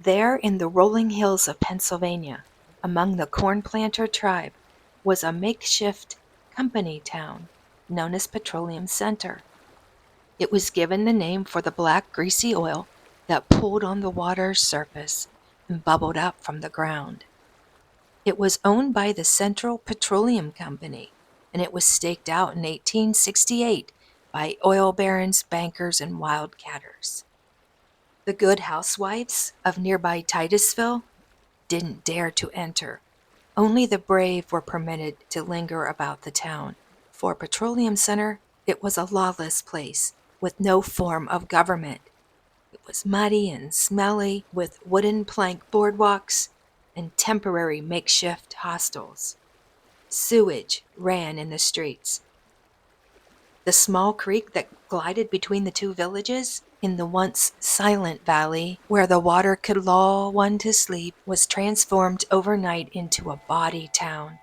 There in the rolling hills of Pennsylvania, among the corn planter tribe, was a makeshift company town known as Petroleum Center. It was given the name for the black, greasy oil that pooled on the water's surface and bubbled up from the ground. It was owned by the Central Petroleum Company, and it was staked out in 1868 by oil barons, bankers, and wildcatters. The good housewives of nearby Titusville didn't dare to enter. Only the brave were permitted to linger about the town. For Petroleum Center, it was a lawless place with no form of government. It was muddy and smelly, with wooden plank boardwalks and temporary makeshift hostels. Sewage ran in the streets. The small creek that glided between the two villages in the once silent valley, where the water could lull one to sleep, was transformed overnight into a bawdy town.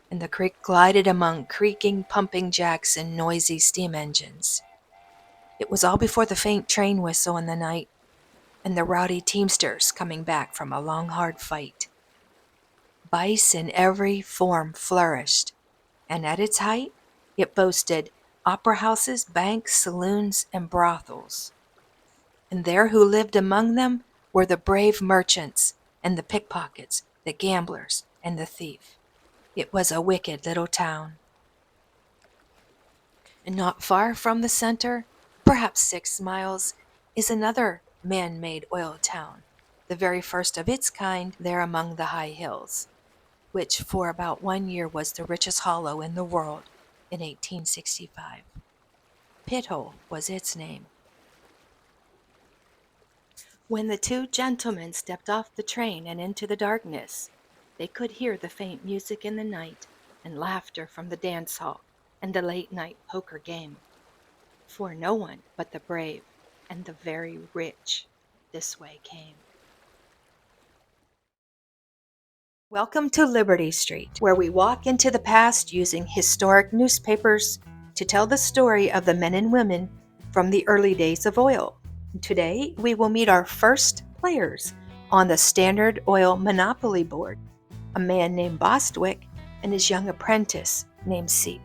And the creek glided among creaking pumping jacks and noisy steam engines. It was all before the faint train whistle in the night and the rowdy teamsters coming back from a long hard fight. Vice in every form flourished, and at its height it boasted opera houses, banks, saloons, and brothels. And there who lived among them were the brave merchants and the pickpockets, the gamblers and the thief. It was a wicked little town. And not far from the center, perhaps 6 miles, is another man-made oil town, the very first of its kind there among the high hills, which for about 1 year was the richest hollow in the world in 1865. Pithole was its name. When the two gentlemen stepped off the train and into the darkness, they could hear the faint music in the night and laughter from the dance hall and the late-night poker game. For no one but the brave and the very rich this way came. Welcome to Liberty Street, where we walk into the past using historic newspapers to tell the story of the men and women from the early days of oil. Today, we will meet our first players on the Standard Oil Monopoly Board, a man named Bostwick and his young apprentice named Seep.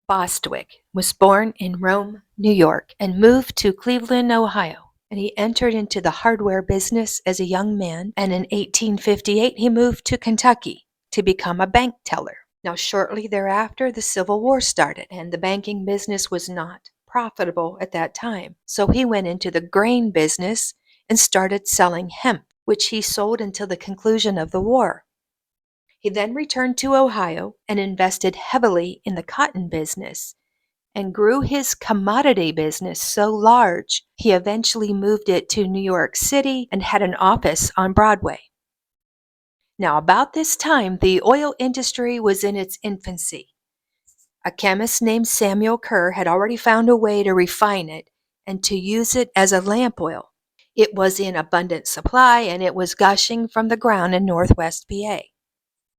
Bostwick was born in Rome, New York, and moved to Cleveland, Ohio. And he entered into the hardware business as a young man, and in 1858 he moved to Kentucky to become a bank teller. Now, shortly thereafter, the Civil War started, and the banking business was not profitable at that time. So he went into the grain business and started selling hemp, which he sold until the conclusion of the war. He then returned to Ohio and invested heavily in the cotton business and grew his commodity business so large he eventually moved it to New York City and had an office on Broadway. Now, about this time, the oil industry was in its infancy. A chemist named Samuel Kerr had already found a way to refine it and to use it as a lamp oil. It was in abundant supply and it was gushing from the ground in Northwest PA.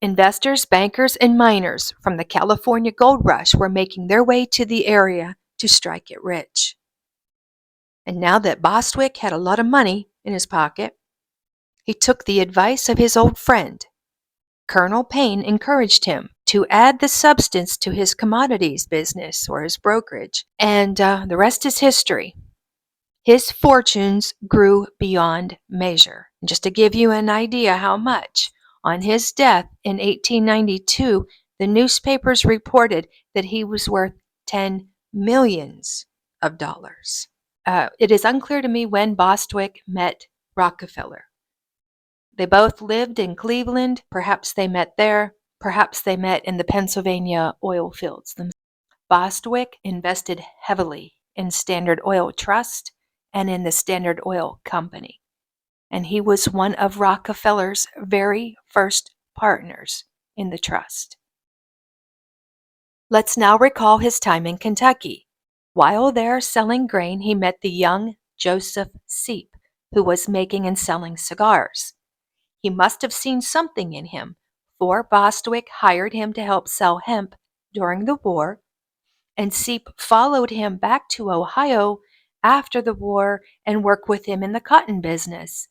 Investors, bankers, and miners from the California gold rush were making their way to the area to strike it rich. And now that Bostwick had a lot of money in his pocket, he took the advice of his old friend. Colonel Payne encouraged him to add the substance to his commodities business or his brokerage, and the rest is history. His fortunes grew beyond measure. And just to give you an idea how much, on his death in 1892, the newspapers reported that he was worth 10 millions of dollars. It is unclear to me when Bostwick met Rockefeller. They both lived in Cleveland. Perhaps they met there. Perhaps they met in the Pennsylvania oil fields themselves. Bostwick invested heavily in Standard Oil Trust and in the Standard Oil Company. And he was one of Rockefeller's very first partners in the trust. Let's now recall his time in Kentucky. While there selling grain, he met the young Joseph Seep, who was making and selling cigars. He must have seen something in him, for Bostwick hired him to help sell hemp during the war, and Seep followed him back to Ohio after the war and worked with him in the cotton business.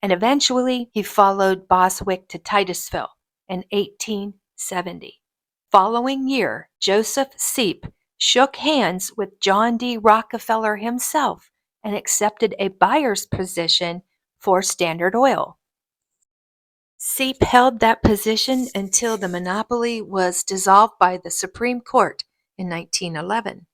and eventually he followed Bostwick to Titusville in 1870. Following year, Joseph Seep shook hands with John D Rockefeller himself and accepted a buyer's position for Standard Oil. Seep held that position until the monopoly was dissolved by the Supreme Court in 1911.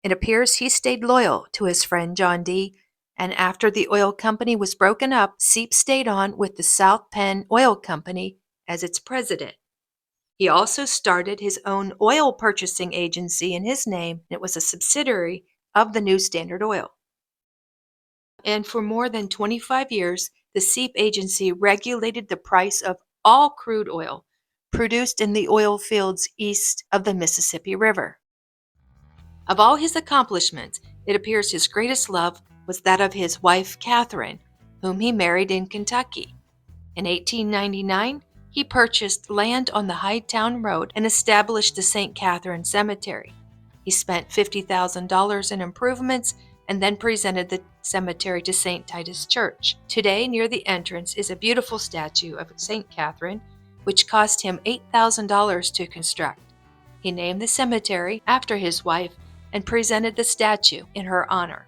It appears he stayed loyal to his friend John D., and after the oil company was broken up, Seep stayed on with the South Penn Oil Company as its president. He also started his own oil purchasing agency in his name, and it was a subsidiary of the new Standard Oil. And for more than 25 years, the Seep Agency regulated the price of all crude oil produced in the oil fields east of the Mississippi River. Of all his accomplishments, it appears his greatest love was that of his wife Catherine, whom he married in Kentucky. In 1899, he purchased land on the Hightowne Road and established the St. Catherine Cemetery. He spent $50,000 in improvements and then presented the cemetery to St. Titus Church. Today, near the entrance, is a beautiful statue of St. Catherine, which cost him $8,000 to construct. He named the cemetery after his wife and presented the statue in her honor.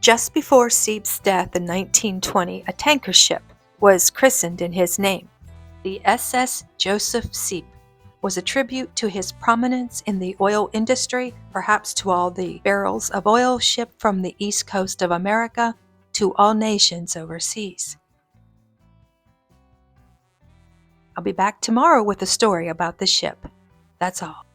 Just before Seep's death in 1920, a tanker ship was christened in his name. The SS Joseph Seep was a tribute to his prominence in the oil industry, perhaps to all the barrels of oil shipped from the east coast of America to all nations overseas. I'll be back tomorrow with a story about the ship. That's all.